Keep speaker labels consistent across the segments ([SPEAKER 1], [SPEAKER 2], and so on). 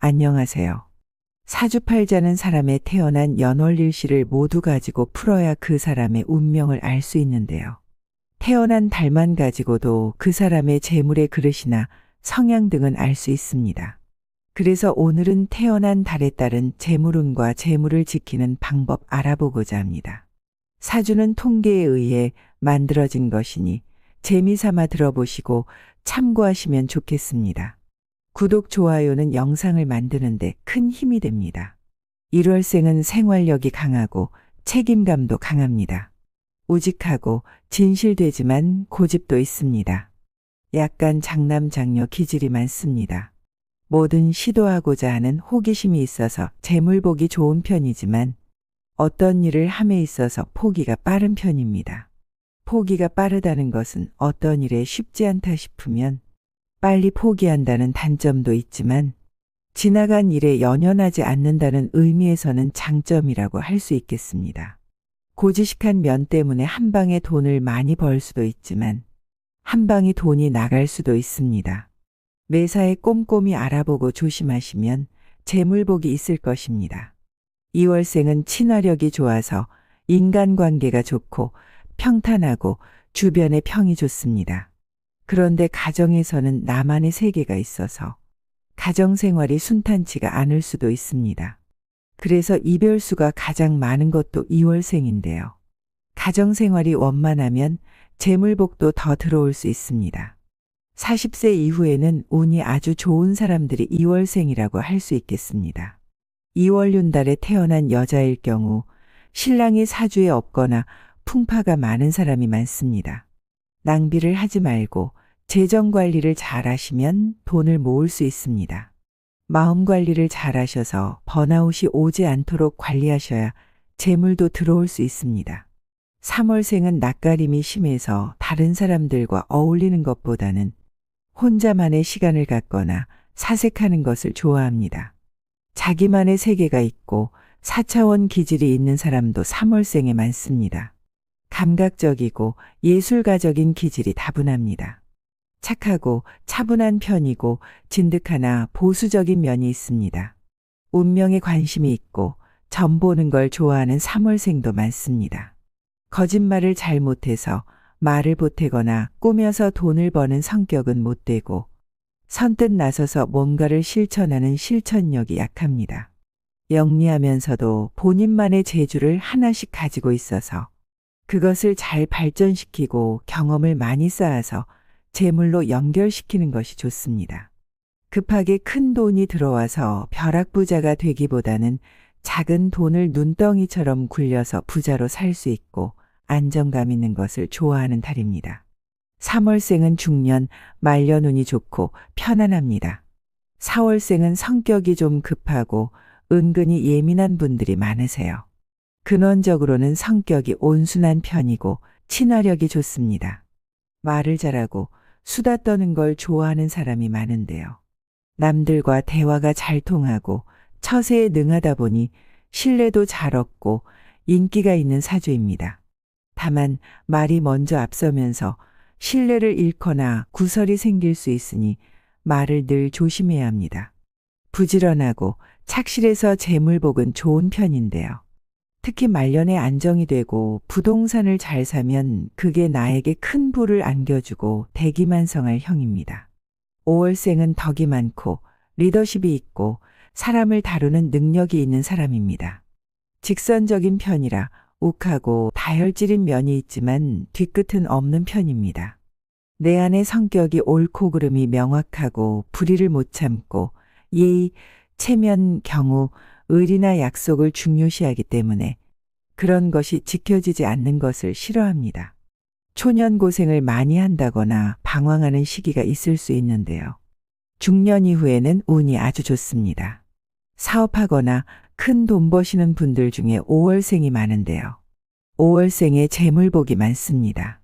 [SPEAKER 1] 안녕하세요. 사주팔자는 사람의 태어난 연월일시를 모두 가지고 풀어야 그 사람의 운명을 알 수 있는데요. 태어난 달만 가지고도 그 사람의 재물의 그릇이나 성향 등은 알 수 있습니다. 그래서 오늘은 태어난 달에 따른 재물운과 재물을 지키는 방법 알아보고자 합니다. 사주는 통계에 의해 만들어진 것이니 재미삼아 들어보시고 참고하시면 좋겠습니다. 구독, 좋아요는 영상을 만드는데 큰 힘이 됩니다. 1월생은 생활력이 강하고 책임감도 강합니다. 우직하고 진실되지만 고집도 있습니다. 약간 장남장녀 기질이 많습니다. 뭐든 시도하고자 하는 호기심이 있어서 재물 보기 좋은 편이지만 어떤 일을 함에 있어서 포기가 빠른 편입니다. 포기가 빠르다는 것은 어떤 일에 쉽지 않다 싶으면 빨리 포기한다는 단점도 있지만 지나간 일에 연연하지 않는다는 의미에서는 장점이라고 할 수 있겠습니다. 고지식한 면 때문에 한 방에 돈을 많이 벌 수도 있지만 한 방에 돈이 나갈 수도 있습니다. 매사에 꼼꼼히 알아보고 조심하시면 재물복이 있을 것입니다. 2월생은 친화력이 좋아서 인간관계가 좋고 평탄하고 주변의 평이 좋습니다. 그런데 가정에서는 나만의 세계가 있어서 가정생활이 순탄치가 않을 수도 있습니다. 그래서 이별수가 가장 많은 것도 2월생인데요. 가정생활이 원만하면 재물복도 더 들어올 수 있습니다. 40세 이후에는 운이 아주 좋은 사람들이 2월생이라고 할 수 있겠습니다. 2월윤달에 태어난 여자일 경우 신랑이 사주에 없거나 풍파가 많은 사람이 많습니다. 낭비를 하지 말고 재정 관리를 잘 하시면 돈을 모을 수 있습니다. 마음 관리를 잘 하셔서 번아웃이 오지 않도록 관리하셔야 재물도 들어올 수 있습니다. 3월생은 낯가림이 심해서 다른 사람들과 어울리는 것보다는 혼자만의 시간을 갖거나 사색하는 것을 좋아합니다. 자기만의 세계가 있고 4차원 기질이 있는 사람도 3월생에 많습니다. 감각적이고 예술가적인 기질이 다분합니다. 착하고 차분한 편이고 진득하나 보수적인 면이 있습니다. 운명에 관심이 있고 점 보는 걸 좋아하는 3월생도 많습니다. 거짓말을 잘 못해서 말을 보태거나 꾸며서 돈을 버는 성격은 못되고 선뜻 나서서 뭔가를 실천하는 실천력이 약합니다. 영리하면서도 본인만의 재주를 하나씩 가지고 있어서 그것을 잘 발전시키고 경험을 많이 쌓아서 재물로 연결시키는 것이 좋습니다. 급하게 큰 돈이 들어와서 벼락부자가 되기보다는 작은 돈을 눈덩이처럼 굴려서 부자로 살 수 있고 안정감 있는 것을 좋아하는 달입니다. 3월생은 중년, 말년 운이 좋고 편안합니다. 4월생은 성격이 좀 급하고 은근히 예민한 분들이 많으세요. 근원적으로는 성격이 온순한 편이고 친화력이 좋습니다. 말을 잘하고 수다 떠는 걸 좋아하는 사람이 많은데요. 남들과 대화가 잘 통하고 처세에 능하다 보니 신뢰도 잘 얻고 인기가 있는 사주입니다. 다만 말이 먼저 앞서면서 신뢰를 잃거나 구설이 생길 수 있으니 말을 늘 조심해야 합니다. 부지런하고 착실해서 재물복은 좋은 편인데요. 특히 말년에 안정이 되고 부동산을 잘 사면 그게 나에게 큰 부를 안겨주고 대기만성할 형입니다. 5월생은 덕이 많고 리더십이 있고 사람을 다루는 능력이 있는 사람입니다. 직선적인 편이라 욱하고 다혈질인 면이 있지만 뒤끝은 없는 편입니다. 내 안의 성격이 옳고 그름이 명확하고 불의를 못 참고 예의, 체면, 경우, 의리나 약속을 중요시하기 때문에 그런 것이 지켜지지 않는 것을 싫어합니다. 초년고생을 많이 한다거나 방황하는 시기가 있을 수 있는데요. 중년 이후에는 운이 아주 좋습니다. 사업하거나 큰 돈 버시는 분들 중에 5월생이 많은데요. 5월생에 재물복이 많습니다.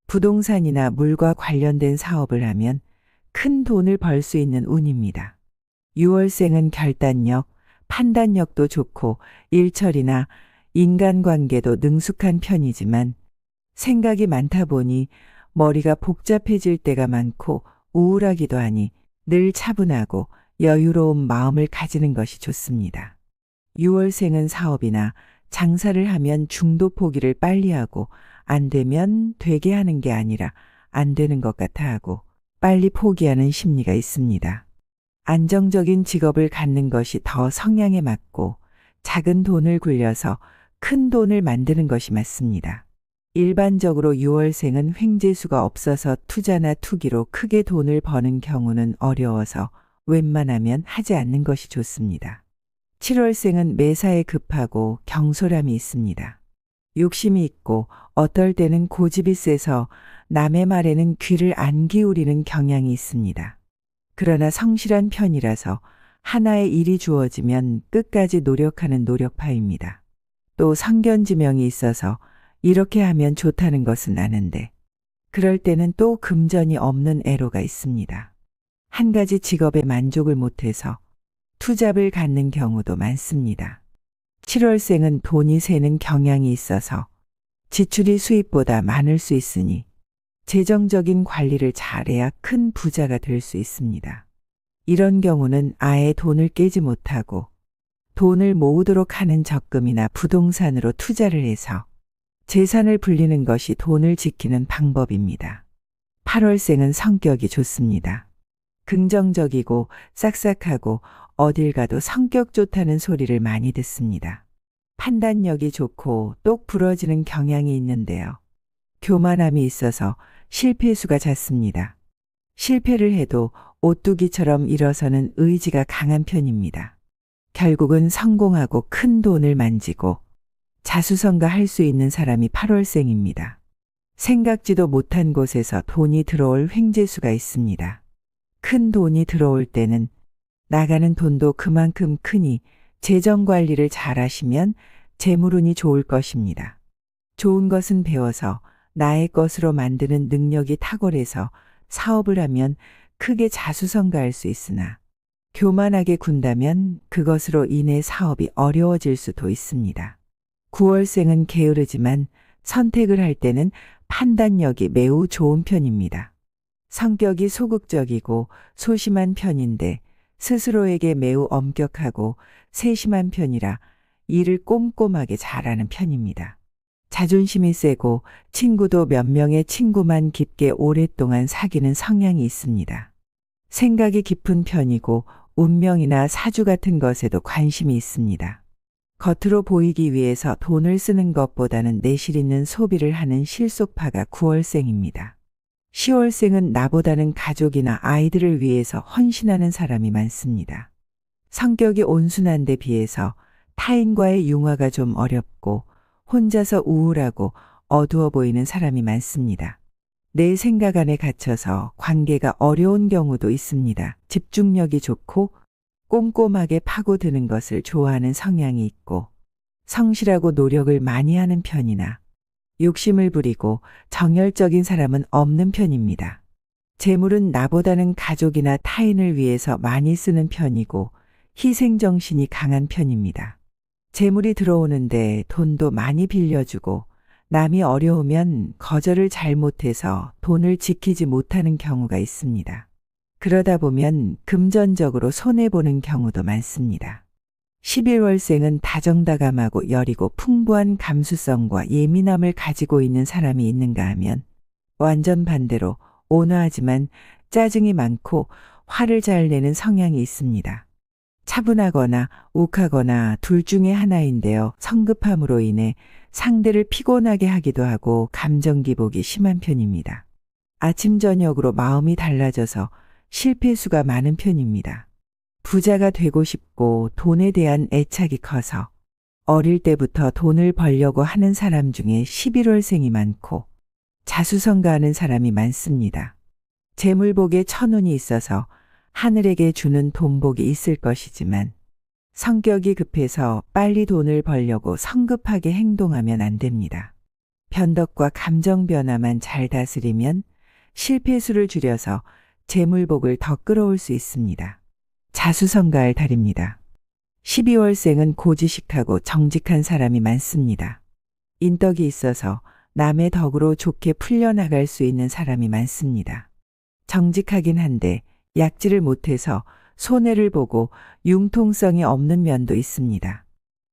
[SPEAKER 1] 부동산이나 물과 관련된 사업을 하면 큰 돈을 벌 수 있는 운입니다. 6월생은 결단력, 판단력도 좋고 일처리나 인간관계도 능숙한 편이지만 생각이 많다 보니 머리가 복잡해질 때가 많고 우울하기도 하니 늘 차분하고 여유로운 마음을 가지는 것이 좋습니다. 6월생은 사업이나 장사를 하면 중도 포기를 빨리 하고 안 되면 되게 하는 게 아니라 안 되는 것 같아 하고 빨리 포기하는 심리가 있습니다. 안정적인 직업을 갖는 것이 더 성향에 맞고 작은 돈을 굴려서 큰 돈을 만드는 것이 맞습니다. 일반적으로 6월생은 횡재수가 없어서 투자나 투기로 크게 돈을 버는 경우는 어려워서 웬만하면 하지 않는 것이 좋습니다. 7월생은 매사에 급하고 경솔함이 있습니다. 욕심이 있고 어떨 때는 고집이 세서 남의 말에는 귀를 안 기울이는 경향이 있습니다. 그러나 성실한 편이라서 하나의 일이 주어지면 끝까지 노력하는 노력파입니다. 또 성견지명이 있어서 이렇게 하면 좋다는 것은 아는데 그럴 때는 또 금전이 없는 애로가 있습니다. 한 가지 직업에 만족을 못해서 투잡을 갖는 경우도 많습니다. 7월생은 돈이 새는 경향이 있어서 지출이 수입보다 많을 수 있으니 재정적인 관리를 잘해야 큰 부자가 될 수 있습니다. 이런 경우는 아예 돈을 깨지 못하고 돈을 모으도록 하는 적금이나 부동산으로 투자를 해서 재산을 불리는 것이 돈을 지키는 방법입니다. 8월생은 성격이 좋습니다. 긍정적이고 싹싹하고 어딜 가도 성격 좋다는 소리를 많이 듣습니다. 판단력이 좋고 똑 부러지는 경향이 있는데요. 교만함이 있어서 실패수가 잦습니다. 실패를 해도 오뚜기처럼 일어서는 의지가 강한 편입니다. 결국은 성공하고 큰 돈을 만지고 자수성가할 수 있는 사람이 8월생입니다. 생각지도 못한 곳에서 돈이 들어올 횡재수가 있습니다. 큰 돈이 들어올 때는 나가는 돈도 그만큼 크니 재정관리를 잘하시면 재물운이 좋을 것입니다. 좋은 것은 배워서 나의 것으로 만드는 능력이 탁월해서 사업을 하면 크게 자수성가할 수 있으나 교만하게 군다면 그것으로 인해 사업이 어려워질 수도 있습니다. 9월생은 게으르지만 선택을 할 때는 판단력이 매우 좋은 편입니다. 성격이 소극적이고 소심한 편인데 스스로에게 매우 엄격하고 세심한 편이라 일을 꼼꼼하게 잘하는 편입니다. 자존심이 세고 친구도 몇 명의 친구만 깊게 오랫동안 사귀는 성향이 있습니다. 생각이 깊은 편이고 운명이나 사주 같은 것에도 관심이 있습니다. 겉으로 보이기 위해서 돈을 쓰는 것보다는 내실 있는 소비를 하는 실속파가 9월생입니다. 10월생은 나보다는 가족이나 아이들을 위해서 헌신하는 사람이 많습니다. 성격이 온순한 데 비해서 타인과의 융화가 좀 어렵고 혼자서 우울하고 어두워 보이는 사람이 많습니다. 내 생각 안에 갇혀서 관계가 어려운 경우도 있습니다. 집중력이 좋고 꼼꼼하게 파고드는 것을 좋아하는 성향이 있고 성실하고 노력을 많이 하는 편이나 욕심을 부리고 정열적인 사람은 없는 편입니다. 재물은 나보다는 가족이나 타인을 위해서 많이 쓰는 편이고 희생정신이 강한 편입니다. 재물이 들어오는데 돈도 많이 빌려주고 남이 어려우면 거절을 잘못해서 돈을 지키지 못하는 경우가 있습니다. 그러다 보면 금전적으로 손해보는 경우도 많습니다. 11월생은 다정다감하고 여리고 풍부한 감수성과 예민함을 가지고 있는 사람이 있는가 하면 완전 반대로 온화하지만 짜증이 많고 화를 잘 내는 성향이 있습니다. 차분하거나 욱하거나 둘 중에 하나인데요. 성급함으로 인해 상대를 피곤하게 하기도 하고 감정 기복이 심한 편입니다. 아침 저녁으로 마음이 달라져서 실패수가 많은 편입니다. 부자가 되고 싶고 돈에 대한 애착이 커서 어릴 때부터 돈을 벌려고 하는 사람 중에 11월생이 많고 자수성가하는 사람이 많습니다. 재물복에 천운이 있어서 하늘에게 주는 돈복이 있을 것이지만 성격이 급해서 빨리 돈을 벌려고 성급하게 행동하면 안 됩니다. 변덕과 감정 변화만 잘 다스리면 실패수를 줄여서 재물복을 더 끌어올 수 있습니다. 자수성가할 달입니다. 12월생은 고지식하고 정직한 사람이 많습니다. 인덕이 있어서 남의 덕으로 좋게 풀려나갈 수 있는 사람이 많습니다. 정직하긴 한데 약지를 못해서 손해를 보고 융통성이 없는 면도 있습니다.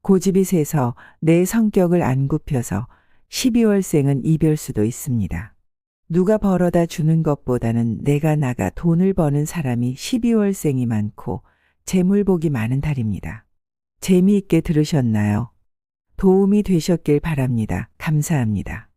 [SPEAKER 1] 고집이 세서 내 성격을 안 굽혀서 12월생은 이별수도 있습니다. 누가 벌어다 주는 것보다는 내가 나가 돈을 버는 사람이 12월생이 많고 재물복이 많은 달입니다. 재미있게 들으셨나요? 도움이 되셨길 바랍니다. 감사합니다.